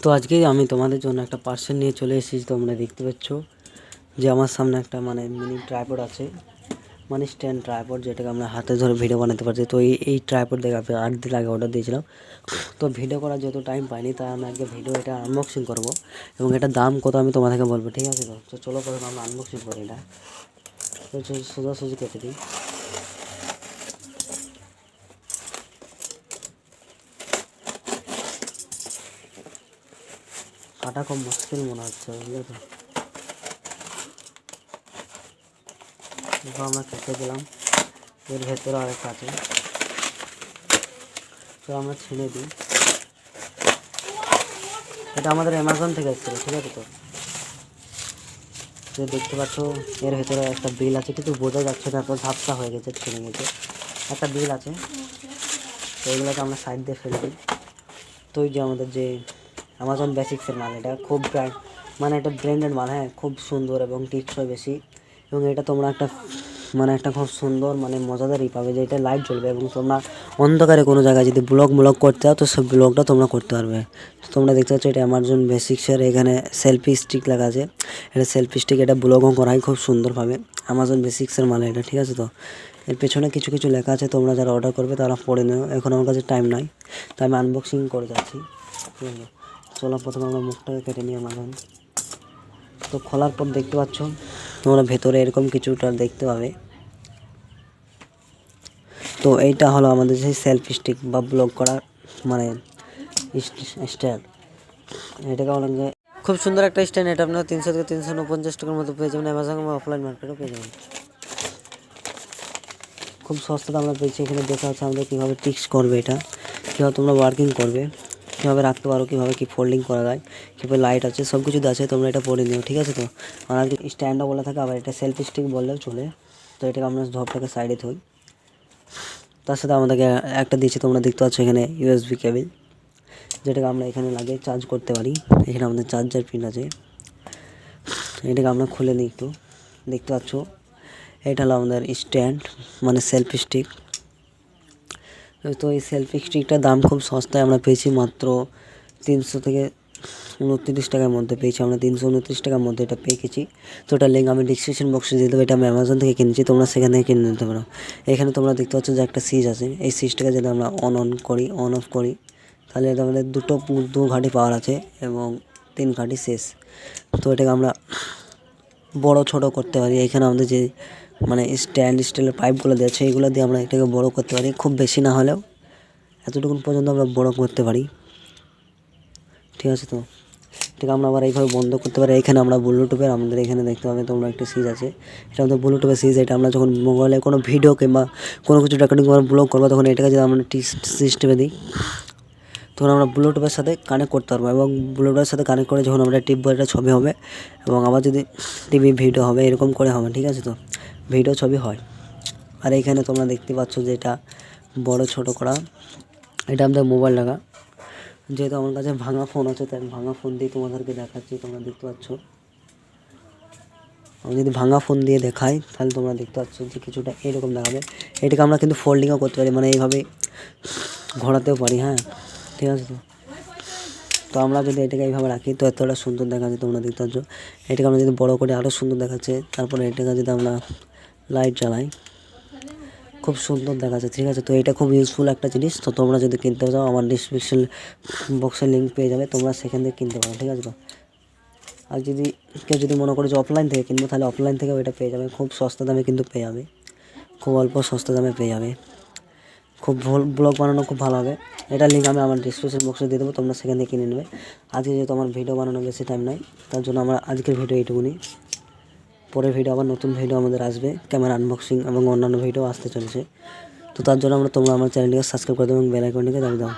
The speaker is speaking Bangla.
তো আজকে আমি তোমাদের জন্য একটা পার্সেল নিয়ে চলে এসেছি। তোমরা দেখতে পাচ্ছ যে আমার সামনে একটা মিনি ট্রাইপড আছে, স্ট্যান্ড ট্রাইপড, যেটাকে আমরা হাতে ধরে ভিডিও বানাতে পারছি। তো এই ট্রাইপড দেখে 8 দিন আগে অর্ডার দিয়েছিলাম। তো ভিডিও করার যেহেতু টাইম পাইনি, তাই আমি আজকে এটা আনবক্সিং করবো এবং এটার দাম কত আমি তোমাদেরকে বলবো, ঠিক আছে? তো চলো প্রথমে আমরা আনবক্সিং করি এটা। তো সোজাসুজি কেটে দিই। কাটা খুব মুশকিল মনে হচ্ছে, বুঝলে তো? আমরা কেটে দিলাম। এর ভেতরে আরেকটা আছে, তো আমরা ছিঁড়ে দিই। এটা আমাদের অ্যামাজন থেকে এসেছিল, ঠিক আছে? তো দেখতে পাচ্ছ এর ভেতরে একটা বিল আছে, কিন্তু বোঝা যাচ্ছে না, তো ঝাপসা হয়ে গেছে, ছিঁড়ে গেছে। একটা বিল আছে, তো এগুলোকে আমরা সাইড দিয়ে ফেলে দিই। তো এই যে আমাদের যে অ্যামাজন বেসিক্সের মাল, এটা খুব এটা ব্র্যান্ডেড মাল, হ্যাঁ, খুব সুন্দর এবং টিকসই বেশি। এবং এটা তোমরা একটা খুব সুন্দর মজাদারই পাবে, যে এটা লাইট জ্বলবে এবং তোমরা অন্ধকারে কোনো জায়গায় যদি ব্লগ করতে চাও, তো সব ব্লগটা তোমরা করতে পারবে। তো তোমরা দেখতে পাচ্ছ এটা অ্যামাজন বেসিক্সের, এখানে সেলফি স্টিক লেখা আছে। এটা সেলফি স্টিক, এটা ব্লগও করা হয় খুব সুন্দরভাবে। অ্যামাজন বেসিক্সের মাল এটা, ঠিক আছে? তো এর পেছনে কিছু কিছু লেখা আছে, তোমরা যারা অর্ডার করবে তারা পড়ে নেও। এখন আমার কাছে টাইম নাই, তাই আমি আনবক্সিং করে যাচ্ছি, ঠিক আছে? চলো প্রথমে আমরা মুখটাকে কেটে নিয়ে মাখন। তো খোলার পর দেখতে পাচ্ছ তোমরা ভেতরে এরকম কিছুটা দেখতে পাবে। তো এইটা হলো আমাদের সেই সেলফি স্টিক বা ব্লগ করার স্ট্যান্ড। এটাকে অনেকে খুব সুন্দর একটা স্ট্যান্ড। এটা আপনার 300 থেকে 349 টাকার মতো পেয়ে যাবেন অ্যামাজন বা অফলাইন মার্কেটেও পেয়ে যাবেন। খুব সস্তাতে আমরা পেয়েছি। এখানে দেখা হচ্ছে আমাদের কীভাবে টিক্স করবে, এটা কীভাবে তোমরা ওয়ার্কিং করবে, কীভাবে রাখতে পারো, কীভাবে কি ফোল্ডিং করা যায়, কীভাবে লাইট আছে, সব কিছু আছে। তোমরা এটা পরে নিও, ঠিক আছে? তো আর স্ট্যান্ডও বলে থাকে, আবার এটা সেলফি স্টিক বললেও চলে। তো এটাকে আমরা ধপটাকে সাইডে থই। তার সাথে আমাদেরকে একটা দিয়েছে, তোমরা দেখতে পাচ্ছ এখানে ইউএসবি কেবল, যেটাকে আমরা এখানে লাগিয়ে চার্জ করতে পারি। এখানে আমাদের চার্জার পিন আছে। এটাকে আমরা খুলে নিই একটু। দেখতে পাচ্ছ এটা হলো আমাদের স্ট্যান্ড, সেলফি স্টিক। তো এই সেলফি স্টিকটার দাম খুব সস্তায় আমরা পেয়েছি, মাত্র 300 থেকে 29 টাকার মধ্যে পেয়েছি আমরা। 329 টাকার মধ্যে এটা পেয়ে গেছি। তো ওটার লিঙ্ক আমি ডিসক্রিপশন বক্সে দিয়ে দেবো। এটা আমি অ্যামাজন থেকে কিনেছি, তোমরা সেখান থেকে কিনে নিতে পারো। এখানে তোমরা দেখতে পাচ্ছ যে একটা সুইচ আছে। এই সুইচটাকে যদি আমরা অন অফ করি, তাহলে এটা আমাদের দু ঘাঁটি পাওয়ার আছে এবং 3 ঘাঁটি শেষ। তো এটাকে আমরা বড় ছোট করতে পারি। এখানে আমাদের যে স্টিলের পাইপগুলো দিয়েছে, এইগুলো দিয়ে আমরা এটাকে বড় করতে পারি। খুব বেশি না হলেও এতটুকু পর্যন্ত আমরা বড় করতে পারি, ঠিক আছে? তো এটাকে আমরা আবার এইভাবে বন্ধ করতে পারি। এখানে আমরা ব্লুটুথের আমাদের এখানে দেখতে পাবে তোমরা একটা সুইচ আছে। এটা আমাদের ব্লুটুথের সুইচ। এটা আমরা যখন মোবাইলে কোনো ভিডিও কিংবা কোনো কিছু রেকর্ডিং করে ব্লগ করবো, তখন এটাকে যদি আমরা সিস্টেমে দিই, তখন আমরা ব্লুটুথের সাথে কানেক্ট করতে পারবো। এবং ব্লুটুথের সাথে কানেক্ট করে যখন আমরা টিপবো, এটা ছবি হবে এবং আবার যদি টিভি ভিডিও হবে, এরকম করে হবে, ঠিক আছে? তো ভিডিও ছবি হয়। আর এইখানে তোমরা দেখতে পাচ্ছ যে এটা বড় ছোট করা, এটা আমাদের মোবাইল লাগা। যেহেতু আমার কাছে ভাঙা ফোন আছে, তাই ভাঙা ফোন দিয়ে তোমাদেরকে দেখাচ্ছি। তোমরা দেখতে পাচ্ছ, আমি যদি ভাঙা ফোন দিয়ে দেখাই, তাহলে তোমরা দেখতে পাচ্ছ যে কিছুটা এরকম দেখাবে। এটাকে আমরা কিন্তু ফোল্ডিংও করতে পারি, এইভাবে ঘোরাতেও পারি, হ্যাঁ, ঠিক আছে? তো আমরা যদি এটাকে এইভাবে রাখি, তো এতটা সুন্দর দেখাচ্ছে, তোমরা দেখতে পাচ্ছ। এটাকে আমরা যদি বড় করে আরও সুন্দর দেখাচ্ছে। তারপরে এটাকে যদি আমরা লাইট জ্বালাই, খুব সুন্দর দেখাচ্ছে, ঠিক আছে? তো এটা খুব ইউজফুল একটা জিনিস। তো তোমরা যদি কিনতে চাও, আমার ডিসক্রিপশন বক্সে লিঙ্ক পেয়ে যাবে, তোমরা সেখান থেকে কিনতে পারো, ঠিক আছে? তো আর কেউ যদি মনে করে যে অফলাইন থেকে কিনবো, তাহলে অফলাইন থেকেও এটা পেয়ে যাবে। খুব সস্তা দামে কিন্তু পেয়ে যাবে, খুব অল্প সস্তা দামে পেয়ে যাবে। খুব ব্লগ বানানো খুব ভালো হবে। এটার লিঙ্ক আমি আমার ডিসক্রিপশন বক্সে দিয়ে দেবো, তোমরা সেখান থেকে কিনে নেবে। আজকে যেহেতু আমার ভিডিও বানানো বেশি টাইম নাই, তার জন্য আমার আজকের ভিডিও এইটুকুনি। পরের ভিডিও আবার নতুন ভিডিও আমাদের আসবে, ক্যামেরা আনবক্সিং এবং অন্যান্য ভিডিও আসতে চলেছে। তো তার জন্য তোমরা আমার চ্যানেলটিকে সাবস্ক্রাইব করে দেবো এবং বেল আইকনটিকে দাবিয়ে দাও।